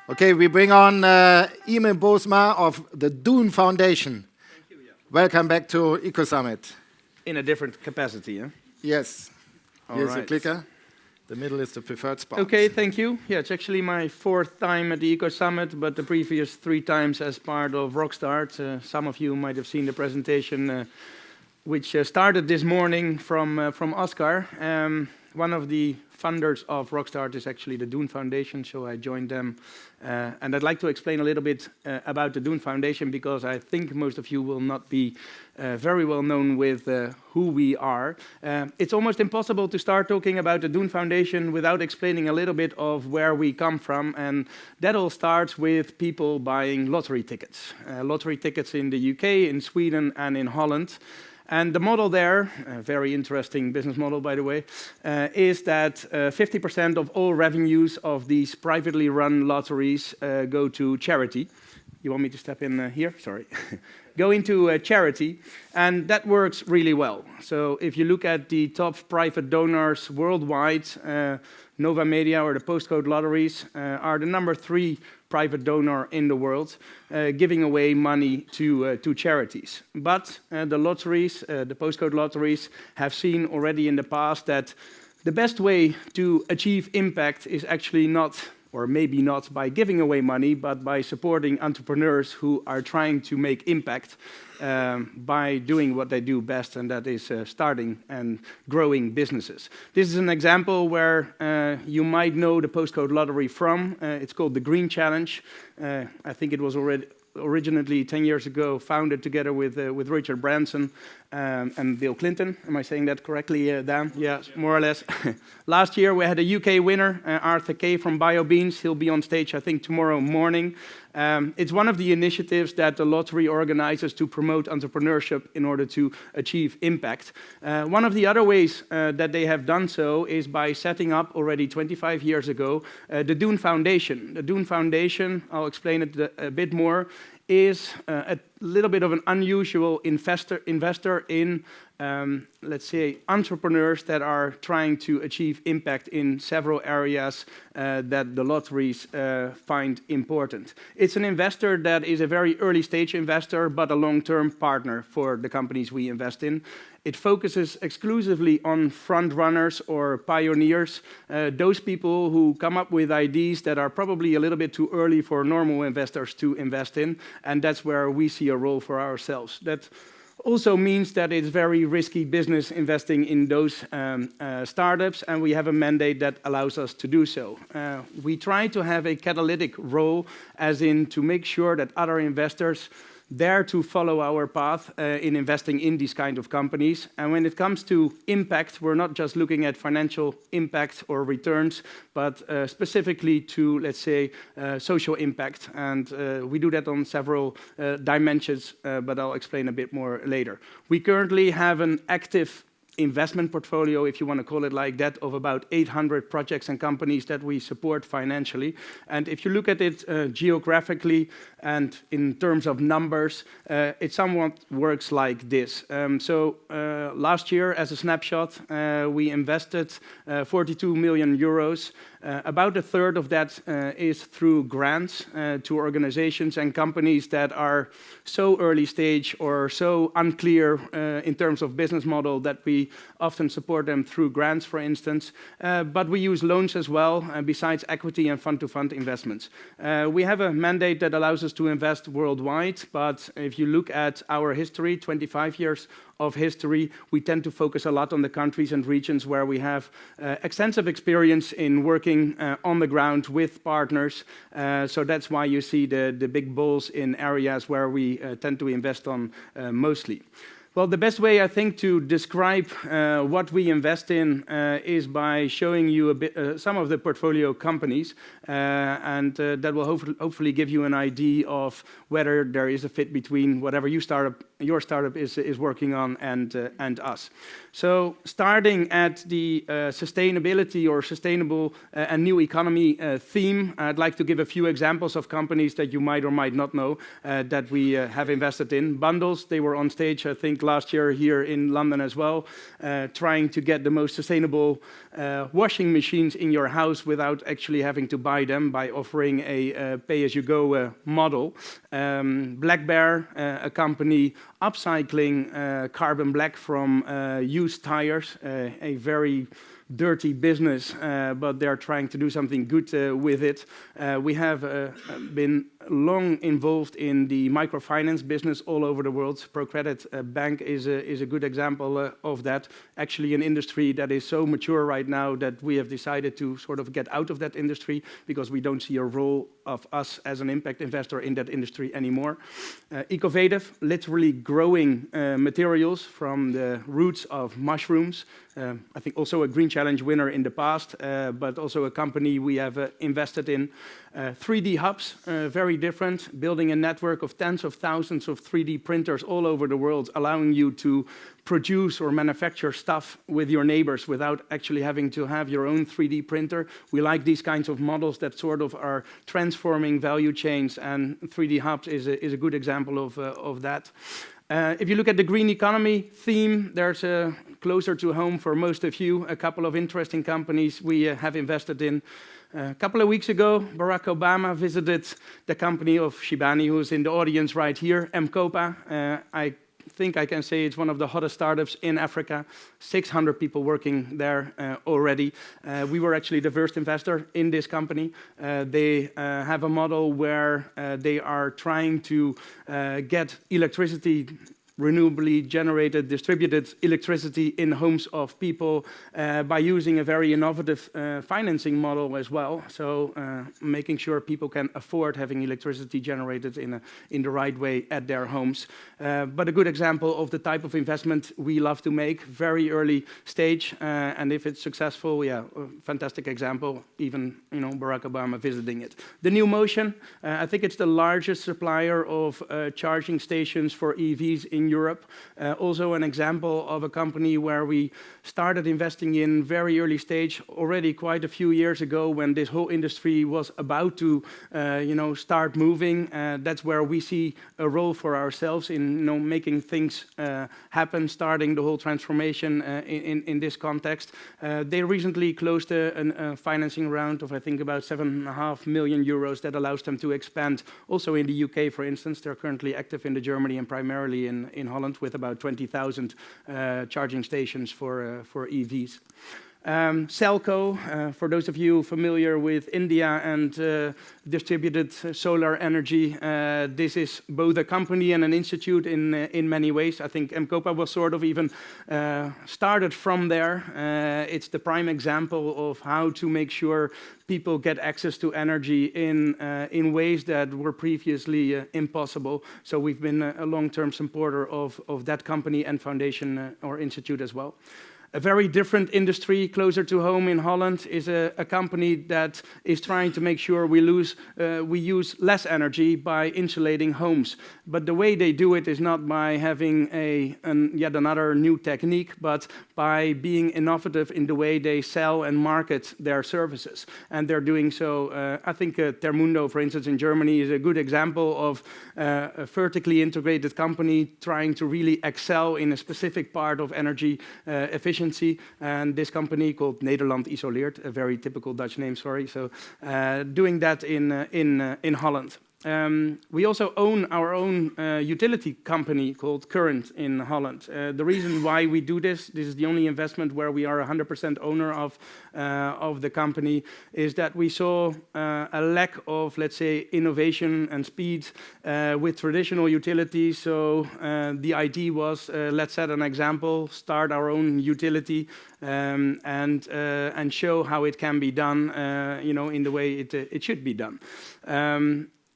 Okay, we bring on Yme Bosma of the DOEN Foundation. Thank you, yeah. Welcome back to Ecosummit. In a different capacity, yeah? Yes. Here's the right. clicker. The middle is the preferred spot. Okay, thank you. Yeah, it's actually my 4th time at the Ecosummit, but the previous 3 times as part of Rockstart. Some of you might have seen the presentation which started this morning from Oscar. One of the funders of Rockstart is actually the DOEN Foundation, so I joined them. And I'd like to explain a little bit about the DOEN Foundation, because I think most of you will not be very well known with who we are. It's almost impossible to start talking about the DOEN Foundation without explaining a little bit of where we come from, and that all starts with people buying lottery tickets. Lottery tickets in the UK, in Sweden, and in Holland. And the model there, a very interesting business model, by the way, is that 50% of all revenues of these privately run lotteries go to charity. You want me to step in here? Sorry. Go into charity, and that works really well. So if you look at the top private donors worldwide, Nova Media or the postcode lotteries are the number 3 private donor in the world, giving away money to charities. But the lotteries, the postcode lotteries, have seen already in the past that the best way to achieve impact is actually not, or maybe not by giving away money, but by supporting entrepreneurs who are trying to make impact by doing what they do best, and that is starting and growing businesses. This is an example where you might know the postcode lottery from. It's called the Green Challenge. I think it was originally 10 years ago founded together with Richard Branson and Bill Clinton. Am I saying that correctly, Dan? Yeah, more or less. Last year we had a UK winner, Arthur Kay from BioBeans. He'll be on stage, I think, tomorrow morning. It's one of the initiatives that the lottery organizes to promote entrepreneurship in order to achieve impact. One of the other ways that they have done so is by setting up already 25 years ago the DOEN Foundation. The DOEN Foundation, I'll explain it a bit more, is a little bit of an unusual investor in, let's say, entrepreneurs that are trying to achieve impact in several areas that the lotteries find important. It's an investor that is a very early stage investor, but a long-term partner for the companies we invest in. It focuses exclusively on front runners or pioneers, those people who come up with ideas that are probably a little bit too early for normal investors to invest in, and that's where we see a role for ourselves. That also means that it's very risky business investing in those startups, and we have a mandate that allows us to do so. We try to have a catalytic role, as in to make sure that other investors dare to follow our path in investing in these kind of companies. And when it comes to impact, we're not just looking at financial impact or returns, but specifically to, let's say, social impact. And we do that on several dimensions, but I'll explain a bit more later. We currently have an active investment portfolio, if you want to call it like that, of about 800 projects and companies that we support financially. And if you look at it geographically and in terms of numbers, it somewhat works like this. Last year, as a snapshot, we invested 42 million euros. About a third of that is through grants to organizations and companies that are so early stage or so unclear in terms of business model that we often support them through grants, for instance. But we use loans as well, besides equity and fund-to-fund investments. We have a mandate that allows us to invest worldwide, but if you look at our history, 25 years of history, we tend to focus a lot on the countries and regions where we have extensive experience in working on the ground with partners. So that's why you see the big bulls in areas where we tend to invest on mostly. Well, the best way, I think, to describe what we invest in is by showing you a bit, some of the portfolio companies, and that will hopefully give you an idea of whether there is a fit between whatever you start your startup is working on, and us. So starting at the sustainability or sustainable and new economy theme, I'd like to give a few examples of companies that you might or might not know that we have invested in. Bundles, they were on stage, I think, last year here in London as well, trying to get the most sustainable washing machines in your house without actually having to buy them by offering a pay-as-you-go model. Black Bear, a company upcycling carbon black from used tires, a very dirty business, but they're trying to do something good with it. We have been long involved in the microfinance business all over the world. ProCredit Bank is a good example of that. Actually, an industry that is so mature right now that we have decided to sort of get out of that industry because we don't see a role of us as an impact investor in that industry anymore. Ecovative, literally growing materials from the roots of mushrooms. I think also a Green Challenge winner in the past, but also a company we have invested in. 3D hubs, very different, building a network of tens of thousands of 3D printers all over the world, allowing you to produce or manufacture stuff with your neighbors without actually having to have your own 3D printer. We like these kinds of models that sort of are transforming value chains, and 3D hubs is a good example of that. If you look at the green economy theme, there's closer to home for most of you, a couple of interesting companies we have invested in. A couple of weeks ago, Barack Obama visited the company of Shibani, who's in the audience right here, M-Kopa. I think I can say it's one of the hottest startups in Africa. 600 people working there already. We were actually the first investor in this company. They have a model where they are trying to get electricity, renewably generated, distributed electricity in homes of people by using a very innovative financing model as well. So making sure people can afford having electricity generated in the right way at their homes. But a good example of the type of investment we love to make, very early stage, and if it's successful, yeah, fantastic example, even Barack Obama visiting it. The New Motion, I think it's the largest supplier of charging stations for EVs in Europe. Also an example of a company where we started investing in very early stage, already quite a few years ago when this whole industry was about to start moving. That's where we see a role for ourselves in making things happen, starting the whole transformation in this context. They recently closed a financing round of, I think, about 7.5 million euros that allows them to expand also in the UK, for instance. They're currently active in Germany and primarily in Holland with about 20,000 charging stations for EVs. Celco, for those of you familiar with India and distributed solar energy, this is both a company and an institute in many ways. I think M-Kopa was sort of even started from there. It's the prime example of how to make sure people get access to energy in ways that were previously impossible. So we've been a long-term supporter of that company and foundation or institute as well. A very different industry, closer to home in Holland, is a company that is trying to make sure we use less energy by insulating homes. But the way they do it is not by having yet another new technique, but by being innovative in the way they sell and market their services. And they're doing so, I think Termundo, for instance, in Germany, is a good example of a vertically integrated company trying to really excel in a specific part of energy efficiency. And this company called Nederland Isoleert, a very typical Dutch name, sorry. So doing that in Holland. We also own our own utility company called Current in Holland. The reason why we do this is the only investment where we are 100% owner of the company, is that we saw a lack of, let's say, innovation and speed with traditional utilities. So the idea was, let's set an example, start our own utility, and show how it can be done, in the way it should be done.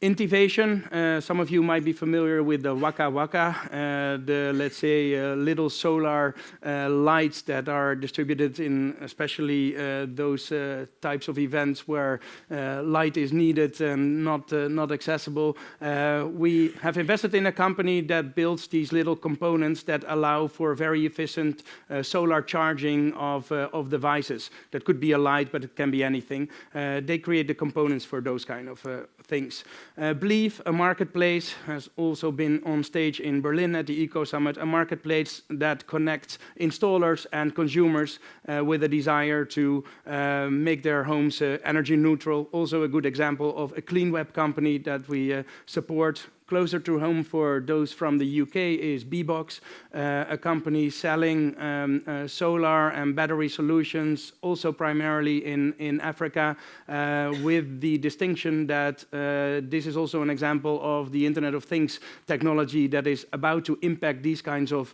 Intivation, some of you might be familiar with the Waka Waka, let's say, little solar lights that are distributed in especially those types of events where light is needed and not accessible. We have invested in a company that builds these little components that allow for very efficient solar charging of devices. That could be a light, but it can be anything. They create the components for those kind of things. Bleeve, a marketplace, has also been on stage in Berlin at the Ecosummit, a marketplace that connects installers and consumers with a desire to make their homes energy neutral. Also a good example of a clean web company that we support. Closer to home for those from the UK is Bbox, a company selling solar and battery solutions, also primarily in Africa, with the distinction that this is also an example of the Internet of Things technology that is about to impact these kinds of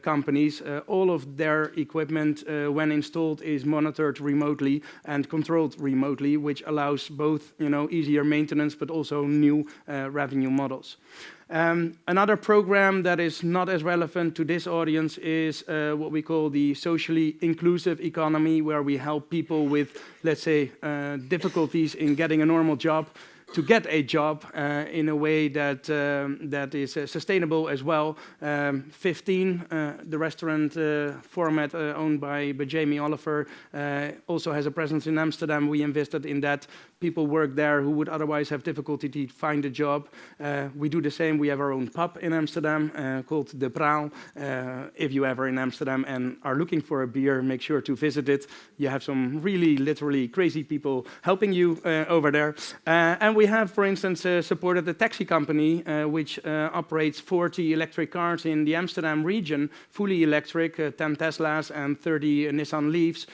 companies. All of their equipment, when installed, is monitored remotely and controlled remotely, which allows both, easier maintenance but also new revenue models. Another program that is not as relevant to this audience is what we call the socially inclusive economy, where we help people with, let's say, difficulties in getting a normal job to get a job in a way that is sustainable as well. 15, the restaurant format owned by Jamie Oliver, also has a presence in Amsterdam. We invested in that. People work there who would otherwise have difficulty to find a job. We do the same. We have our own pub in Amsterdam called De Praal. If you ever in Amsterdam and are looking for a beer, make sure to visit it. You have some really literally crazy people helping you over there. And we have, for instance, supported a taxi company which operates 40 electric cars in the Amsterdam region, fully electric, 10 Teslas and 30 Nissan Leafs.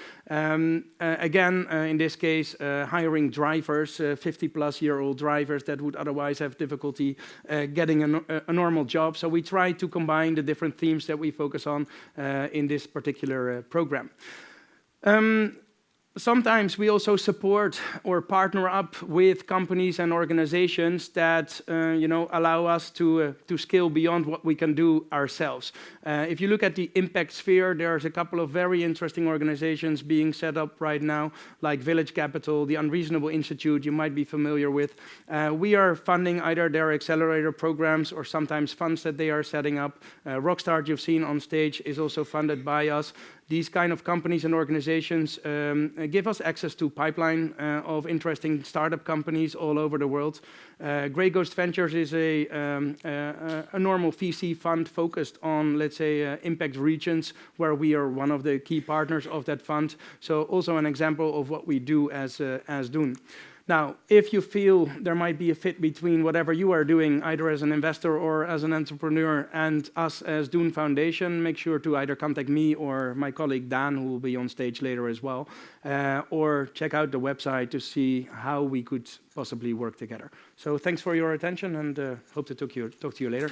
Again, in this case, hiring drivers, 50-plus-year-old drivers that would otherwise have difficulty getting a normal job. So we try to combine the different themes that we focus on in this particular program. Sometimes we also support or partner up with companies and organizations that allow us to scale beyond what we can do ourselves. If you look at the impact sphere, there's a couple of very interesting organizations being set up right now, like Village Capital, the Unreasonable Institute, you might be familiar with. We are funding either their accelerator programs or sometimes funds that they are setting up. Rockstart, you've seen on stage, is also funded by us. These kind of companies and organizations give us access to pipeline of interesting startup companies all over the world. Grey Ghost Ventures is a normal VC fund focused on, let's say, impact regions, where we are one of the key partners of that fund. So also an example of what we do as DOEN. Now, if you feel there might be a fit between whatever you are doing, either as an investor or as an entrepreneur, and us as DOEN Foundation, make sure to either contact me or my colleague Dan, who will be on stage later as well, or check out the website to see how we could possibly work together. So thanks for your attention, and hope to talk to you later.